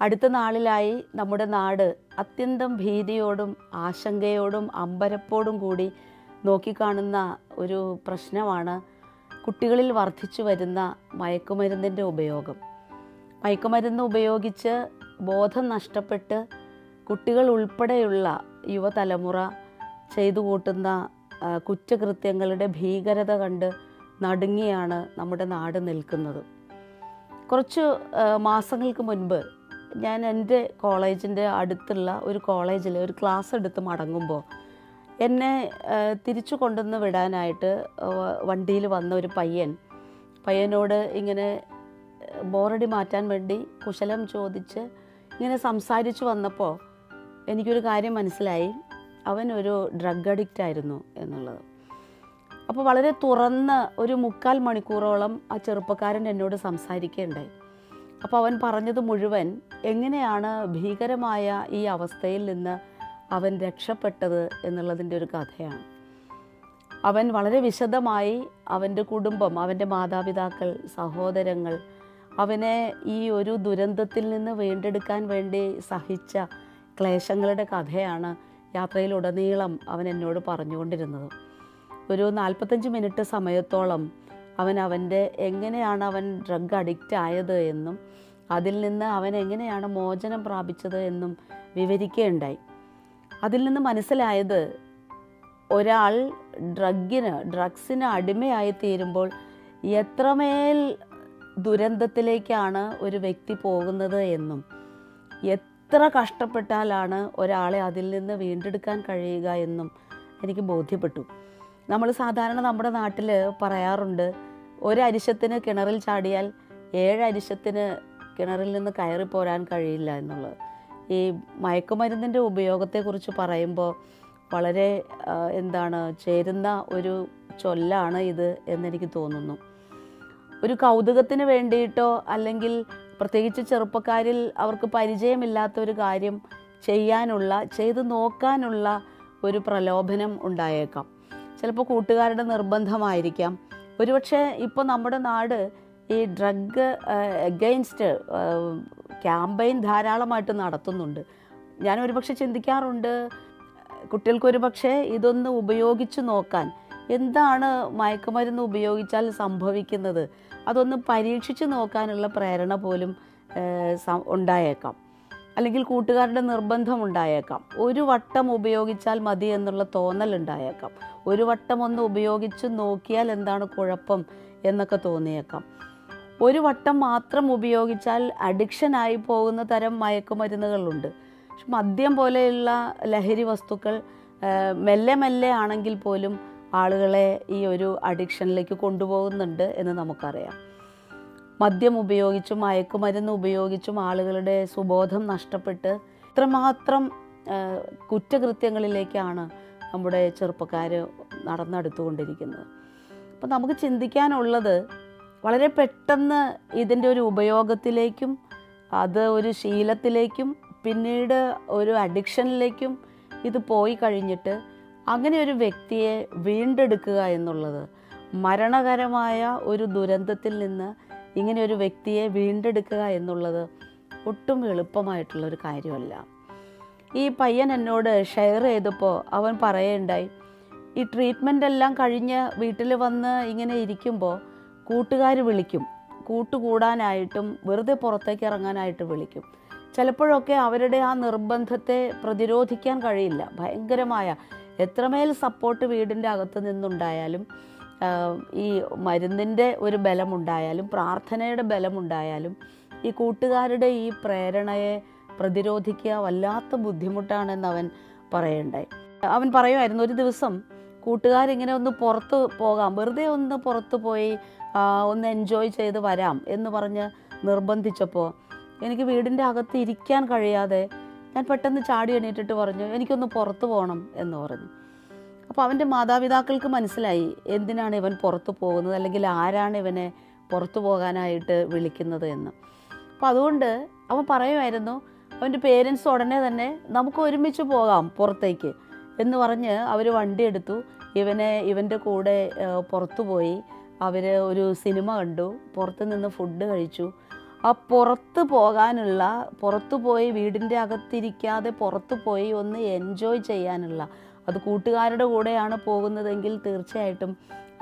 അടുത്ത നാളിലായി നമ്മുടെ നാട് അത്യന്തം ഭീതിയോടും ആശങ്കയോടും അമ്പരപ്പോടും കൂടി നോക്കിക്കാണുന്ന ഒരു പ്രശ്നമാണ് കുട്ടികളിൽ വർദ്ധിച്ചു വരുന്ന മയക്കുമരുന്നിൻ്റെ ഉപയോഗം. മയക്കുമരുന്ന് ഉപയോഗിച്ച് ബോധം നഷ്ടപ്പെട്ട് കുട്ടികൾ ഉൾപ്പെടെയുള്ള യുവതലമുറ ചെയ്തു കൂട്ടുന്ന കുറ്റകൃത്യങ്ങളുടെ ഭീകരത കണ്ട് നടുങ്ങിയാണ് നമ്മുടെ നാട് നിൽക്കുന്നത്. കുറച്ച് മാസങ്ങൾക്ക് മുൻപ് ഞാൻ എൻ്റെ കോളേജിൻ്റെ അടുത്തുള്ള ഒരു കോളേജിൽ ഒരു ക്ലാസ് എടുത്ത് മടങ്ങുമ്പോൾ എന്നെ തിരിച്ചു കൊണ്ടുവന്ന് വിടാനായിട്ട് വണ്ടിയിൽ വന്ന ഒരു പയ്യനോട് ഇങ്ങനെ ബോറടി മാറ്റാൻ വേണ്ടി കുശലം ചോദിച്ച് ഇങ്ങനെ സംസാരിച്ചു വന്നപ്പോൾ എനിക്കൊരു കാര്യം മനസ്സിലായി, അവൻ ഒരു ഡ്രഗ് അഡിക്റ്റ് ആയിരുന്നു എന്നുള്ളത്. അപ്പോൾ വളരെ തുറന്ന് ഒരു 3/4 മണിക്കൂറോളം ആ ചെറുപ്പക്കാരൻ എന്നോട് സംസാരിക്കുകയുണ്ടായി. അപ്പോൾ അവൻ പറഞ്ഞത് മുഴുവൻ എങ്ങനെയാണ് ഭീകരമായ ഈ അവസ്ഥയിൽ നിന്ന് അവൻ രക്ഷപ്പെട്ടത് എന്നുള്ളതിൻ്റെ ഒരു കഥയാണ്. അവൻ വളരെ വിശദമായി അവൻ്റെ കുടുംബം, അവൻ്റെ മാതാപിതാക്കൾ, സഹോദരങ്ങൾ, അവനെ ഈ ഒരു ദുരന്തത്തിൽ നിന്ന് വീണ്ടെടുക്കാൻ വേണ്ടി സഹിച്ച ക്ലേശങ്ങളുടെ കഥയാണ് യാത്രയിലുടനീളം അവൻ എന്നോട് പറഞ്ഞുകൊണ്ടിരുന്നത്. ഒരു 45 മിനിറ്റ് സമയത്തോളം എങ്ങനെയാണ് അവൻ ഡ്രഗ് അഡിക്റ്റ് ആയത് എന്നും അതിൽ നിന്ന് അവൻ എങ്ങനെയാണ് മോചനം പ്രാപിച്ചത് എന്നും വിവരിക്കുകയുണ്ടായി. അതിൽ നിന്ന് മനസ്സിലായത്, ഒരാൾ ഡ്രഗ്സിന് അടിമയായി തീരുമ്പോൾ എത്രമേൽ ദുരന്തത്തിലേക്കാണ് ഒരു വ്യക്തി പോകുന്നത് എന്നും എത്ര കഷ്ടപ്പെട്ടാലാണ് ഒരാളെ അതിൽ നിന്ന് വീണ്ടെടുക്കാൻ കഴിയുക എന്നും എനിക്ക് ബോധ്യപ്പെട്ടു. നമ്മൾ സാധാരണ നമ്മുടെ നാട്ടിൽ പറയാറുണ്ട്, ഒരരിശത്തിന് കിണറിൽ ചാടിയാൽ 7 അരിശത്തിന് കിണറിൽ നിന്ന് കയറിപ്പോരാൻ കഴിയില്ല എന്നുള്ളത്. ഈ മയക്കുമരുന്നിൻ്റെ ഉപയോഗത്തെക്കുറിച്ച് പറയുമ്പോൾ വളരെ ചേരുന്ന ഒരു ചൊല്ലാണ് ഇത് എന്നെനിക്ക് തോന്നുന്നു. ഒരു കൗതുകത്തിന് വേണ്ടിയിട്ടോ അല്ലെങ്കിൽ പ്രത്യേകിച്ച് ചെറുപ്പക്കാരിൽ അവർക്ക് പരിചയമില്ലാത്ത ഒരു കാര്യം ചെയ്തു നോക്കാനുള്ള ഒരു പ്രലോഭനം ഉണ്ടായേക്കാം. ചിലപ്പോൾ കൂട്ടുകാരുടെ നിർബന്ധമായിരിക്കാം. ഒരുപക്ഷെ ഇപ്പോൾ നമ്മുടെ നാട് ഈ ഡ്രഗ് എഗെയിൻസ്റ്റ് ക്യാമ്പയിൻ ധാരാളമായിട്ട് നടത്തുന്നുണ്ട്. ഞാൻ ഒരുപക്ഷെ ചിന്തിക്കാറുണ്ട്, കുട്ടികൾക്കൊരു പക്ഷേ ഇതൊന്ന് ഉപയോഗിച്ച് നോക്കാൻ, എന്താണ് മയക്കുമരുന്ന് ഉപയോഗിച്ചാൽ സംഭവിക്കുന്നത്, അതൊന്ന് പരീക്ഷിച്ച് നോക്കാനുള്ള പ്രേരണ പോലും ഉണ്ടായേക്കാം. അല്ലെങ്കിൽ കൂട്ടുകാരുടെ നിർബന്ധം ഉണ്ടായേക്കാം. ഒരു വട്ടം ഉപയോഗിച്ചാൽ മതി എന്നുള്ള തോന്നലുണ്ടായേക്കാം. ഒരു വട്ടം ഒന്ന് ഉപയോഗിച്ച് നോക്കിയാൽ എന്താണ് കുഴപ്പം എന്നൊക്കെ തോന്നിയേക്കാം. ഒരു വട്ടം മാത്രം ഉപയോഗിച്ചാൽ അഡിക്ഷനായി പോകുന്ന തരം മയക്കുമരുന്നുകളുണ്ട്. പക്ഷെ മദ്യം പോലെയുള്ള ലഹരി വസ്തുക്കൾ മെല്ലെ മെല്ലെ ആണെങ്കിൽ പോലും ആളുകളെ ഈ ഒരു അഡിക്ഷനിലേക്ക് കൊണ്ടുപോകുന്നുണ്ട് എന്ന് നമുക്കറിയാം. മദ്യം ഉപയോഗിച്ചും മയക്കുമരുന്ന് ഉപയോഗിച്ചും ആളുകളുടെ സുബോധം നഷ്ടപ്പെട്ട് ഇത്രമാത്രം കുറ്റകൃത്യങ്ങളിലേക്കാണ് നമ്മുടെ ചെറുപ്പക്കാർ നടന്നെടുത്തുകൊണ്ടിരിക്കുന്നത്. അപ്പോൾ നമുക്ക് ചിന്തിക്കാനുള്ളത്, വളരെ പെട്ടെന്ന് ഇതിൻ്റെ ഒരു ഉപയോഗത്തിലേക്കും അത് ഒരു ശീലത്തിലേക്കും പിന്നീട് ഒരു അഡിക്ഷനിലേക്കും ഇത് പോയി കഴിഞ്ഞിട്ട് അങ്ങനെ ഒരു വ്യക്തിയെ വീണ്ടെടുക്കുക എന്നുള്ളത്, മരണകരമായ ഒരു ദുരന്തത്തിൽ നിന്ന് ഇങ്ങനെ ഒരു വ്യക്തിയെ വീണ്ടെടുക്കുക എന്നുള്ളത് ഒട്ടും എളുപ്പമായിട്ടുള്ളൊരു കാര്യമല്ല. ഈ പയ്യൻ എന്നോട് ഷെയർ ചെയ്തപ്പോൾ അവൻ പറയുകയുണ്ടായി, ഈ ട്രീറ്റ്മെൻ്റ് എല്ലാം കഴിഞ്ഞ് വീട്ടിൽ വന്ന് ഇങ്ങനെ ഇരിക്കുമ്പോൾ കൂട്ടുകാർ വിളിക്കും, കൂട്ടുകൂടാനായിട്ടും വെറുതെ പുറത്തേക്ക് ഇറങ്ങാനായിട്ട് വിളിക്കും. ചിലപ്പോഴൊക്കെ അവരുടെ ആ നിർബന്ധത്തെ പ്രതിരോധിക്കാൻ കഴിയില്ല. ഭയങ്കരമായ എത്രമേൽ സപ്പോർട്ട് വീടിൻ്റെ അകത്ത് നിന്നുണ്ടായാലും, ഈ മരുന്നിൻ്റെ ഒരു ബലമുണ്ടായാലും, പ്രാർത്ഥനയുടെ ബലമുണ്ടായാലും, ഈ കൂട്ടുകാരുടെ ഈ പ്രേരണയെ പ്രതിരോധിക്കുക വല്ലാത്ത ബുദ്ധിമുട്ടാണെന്ന് അവൻ പറയുണ്ടായി. അവൻ പറയുമായിരുന്നു, ഒരു ദിവസം കൂട്ടുകാരിങ്ങനെ ഒന്ന് പുറത്ത് പോകാം, വെറുതെ ഒന്ന് പുറത്ത് പോയി ഒന്ന് എൻജോയ് ചെയ്ത് വരാം എന്ന് പറഞ്ഞ് നിർബന്ധിച്ചപ്പോൾ എനിക്ക് വീടിൻ്റെ അകത്ത് ഇരിക്കാൻ കഴിയാതെ ഞാൻ പെട്ടെന്ന് ചാടി എണീറ്റിട്ട് പറഞ്ഞു, എനിക്കൊന്ന് പുറത്ത് പോകണം എന്ന് പറഞ്ഞു. അപ്പോൾ അവൻ്റെ മാതാപിതാക്കൾക്ക് മനസ്സിലായി എന്തിനാണ് ഇവൻ പുറത്ത് പോകുന്നത്, അല്ലെങ്കിൽ ആരാണ് ഇവനെ പുറത്തു പോകാനായിട്ട് വിളിക്കുന്നത് എന്ന്. അപ്പോൾ അതുകൊണ്ട് അവൻ പറയുമായിരുന്നു, അവൻ്റെ പേരൻസ് ഉടനെ തന്നെ നമുക്ക് ഒരുമിച്ച് പോകാം പുറത്തേക്ക് എന്ന് പറഞ്ഞ് അവർ വണ്ടി എടുത്തു. ഇവൻ്റെ കൂടെ പുറത്തു പോയി. അവർ ഒരു സിനിമ കണ്ടു, പുറത്ത് നിന്ന് ഫുഡ് കഴിച്ചു. പുറത്ത് പോകാനുള്ള, പുറത്തു പോയി വീടിൻ്റെ അകത്തിരിക്കാതെ പുറത്തു പോയി ഒന്ന് എൻജോയ് ചെയ്യാനുള്ള, അത് കൂട്ടുകാരുടെ കൂടെയാണ് പോകുന്നതെങ്കിൽ തീർച്ചയായിട്ടും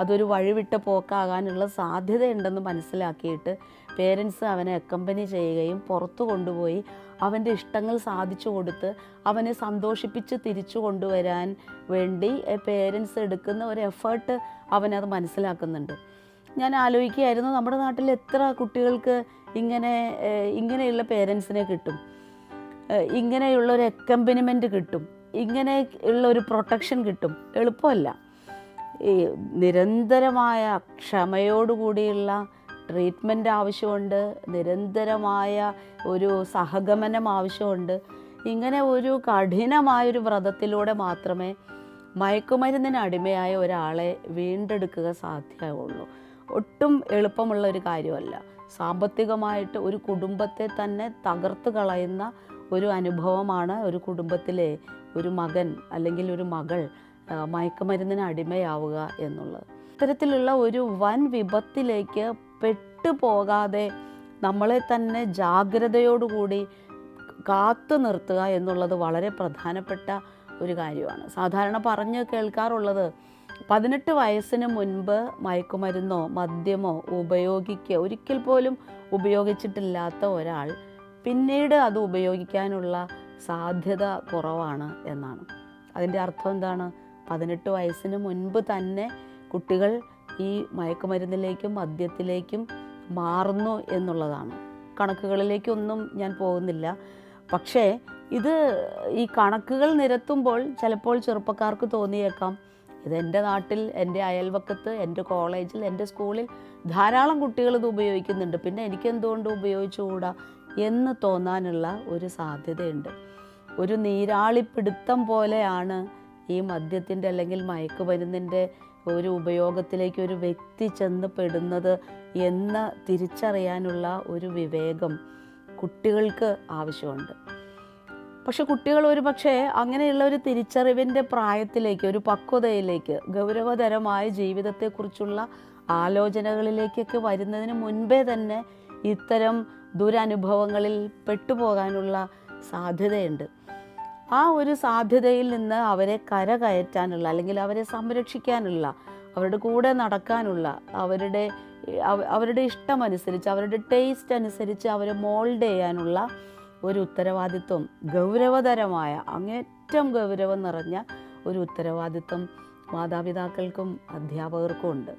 അതൊരു വഴിവിട്ട പോക്കാകാനുള്ള സാധ്യതയുണ്ടെന്ന് മനസ്സിലാക്കിയിട്ട് പേരൻസ് അവനെ അക്കമ്പനി ചെയ്യുകയും പുറത്തു കൊണ്ടുപോയി അവൻ്റെ ഇഷ്ടങ്ങൾ സാധിച്ചു കൊടുത്ത് അവനെ സന്തോഷിപ്പിച്ച് തിരിച്ചു കൊണ്ടുവരാൻ വേണ്ടി പേരൻസ് എടുക്കുന്ന ഒരു എഫേർട്ട് അവനത് മനസ്സിലാക്കുന്നുണ്ട്. ഞാൻ ആലോചിക്കുകയായിരുന്നു, നമ്മുടെ നാട്ടിൽ എത്ര കുട്ടികൾക്ക് ഇങ്ങനെയുള്ള പേരൻസിനെ കിട്ടും, ഇങ്ങനെയുള്ള ഒരു അക്കമ്പനിമെൻറ്റ് കിട്ടും, ഇങ്ങനെയുള്ള ഒരു പ്രൊട്ടക്ഷൻ കിട്ടും. എളുപ്പമല്ല. ഈ നിരന്തരമായ ക്ഷമയോടുകൂടിയുള്ള ട്രീറ്റ്മെൻറ്റ് ആവശ്യമുണ്ട്, നിരന്തരമായ ഒരു സഹഗമനം ആവശ്യമുണ്ട്. ഇങ്ങനെ ഒരു കഠിനമായൊരു വ്രതത്തിലൂടെ മാത്രമേ മയക്കുമരുന്നിന് അടിമയായ ഒരാളെ വീണ്ടെടുക്കുക സാധ്യമാവുള്ളൂ. ഒട്ടും എളുപ്പമുള്ള ഒരു കാര്യമല്ല. സാമ്പത്തികമായിട്ട് ഒരു കുടുംബത്തെ തന്നെ തകർത്ത് കളയുന്ന ഒരു അനുഭവമാണ് ഒരു കുടുംബത്തിലെ ഒരു മകൻ അല്ലെങ്കിൽ ഒരു മകൾ മയക്കുമരുന്നിന് അടിമയാവുക എന്നുള്ളത്. ഇത്തരത്തിലുള്ള ഒരു വൻ വിപത്തിലേക്ക് പെട്ടുപോകാതെ നമ്മളെ തന്നെ ജാഗ്രതയോടുകൂടി കാത്തു നിർത്തുക എന്നുള്ളത് വളരെ പ്രധാനപ്പെട്ട ഒരു കാര്യമാണ്. സാധാരണ പറഞ്ഞ് കേൾക്കാറുള്ളത് 18 വയസ്സിന് മുൻപ് മയക്കുമരുന്നോ മദ്യമോ ഒരിക്കൽ പോലും ഉപയോഗിച്ചിട്ടില്ലാത്ത ഒരാൾ പിന്നീട് അത് ഉപയോഗിക്കാനുള്ള സാധ്യത കുറവാണ് എന്നാണ്. അതിൻ്റെ അർത്ഥം എന്താണ്? 18 വയസ്സിന് മുൻപ് തന്നെ കുട്ടികൾ ഈ മയക്കുമരുന്നിലേക്കും മദ്യത്തിലേക്കും മാറുന്നു എന്നുള്ളതാണ്. കണക്കുകളിലേക്കൊന്നും ഞാൻ പോകുന്നില്ല. പക്ഷേ ഈ കണക്കുകൾ നിരത്തുമ്പോൾ ചിലപ്പോൾ ചെറുപ്പക്കാർക്ക് തോന്നിയേക്കാം, ഇതെൻ്റെ നാട്ടിൽ, എൻ്റെ അയൽവക്കത്ത്, എൻ്റെ കോളേജിൽ, എൻ്റെ സ്കൂളിൽ ധാരാളം കുട്ടികൾ ഇത് ഉപയോഗിക്കുന്നുണ്ട്, പിന്നെ എനിക്കെന്തുകൊണ്ട് ഉപയോഗിച്ചുകൂടാ എന്ന് തോന്നാനുള്ള ഒരു സാധ്യതയുണ്ട്. ഒരു നീരാളിപ്പിടുത്തം പോലെയാണ് ഈ മദ്യത്തിൻ്റെ അല്ലെങ്കിൽ മയക്കുമരുന്നിൻ്റെ ഒരു ഉപയോഗത്തിലേക്ക് ഒരു വ്യക്തി ചെന്ന് പെടുന്നത് എന്ന് തിരിച്ചറിയാനുള്ള ഒരു വിവേകം കുട്ടികൾക്ക് ആവശ്യമുണ്ട്. പക്ഷെ കുട്ടികൾ പക്ഷേ അങ്ങനെയുള്ള ഒരു തിരിച്ചറിവിൻ്റെ പ്രായത്തിലേക്ക്, ഒരു പക്വതയിലേക്ക്, ഗൗരവതരമായ ജീവിതത്തെക്കുറിച്ചുള്ള ആലോചനകളിലേക്കൊക്കെ വരുന്നതിന് മുൻപേ തന്നെ ഇത്തരം ദുരനുഭവങ്ങളിൽ പെട്ടുപോകാനുള്ള സാധ്യതയുണ്ട്. ആ ഒരു സാധ്യതയിൽ നിന്ന് അവരെ കരകയറ്റാനുള്ള അല്ലെങ്കിൽ അവരെ സംരക്ഷിക്കാനുള്ള, അവരുടെ കൂടെ നടക്കാനുള്ള, അവരുടെ ഇഷ്ടമനുസരിച്ച്, അവരുടെ ടേസ്റ്റ് അനുസരിച്ച് അവരെ മോൾഡ് ചെയ്യാനുള്ള ഒരു ഉത്തരവാദിത്വം, ഗൗരവതരമായ, അങ്ങേറ്റം ഗൗരവം നിറഞ്ഞ ഒരു ഉത്തരവാദിത്വം മാതാപിതാക്കൾക്കും അധ്യാപകർക്കും ഉണ്ട്.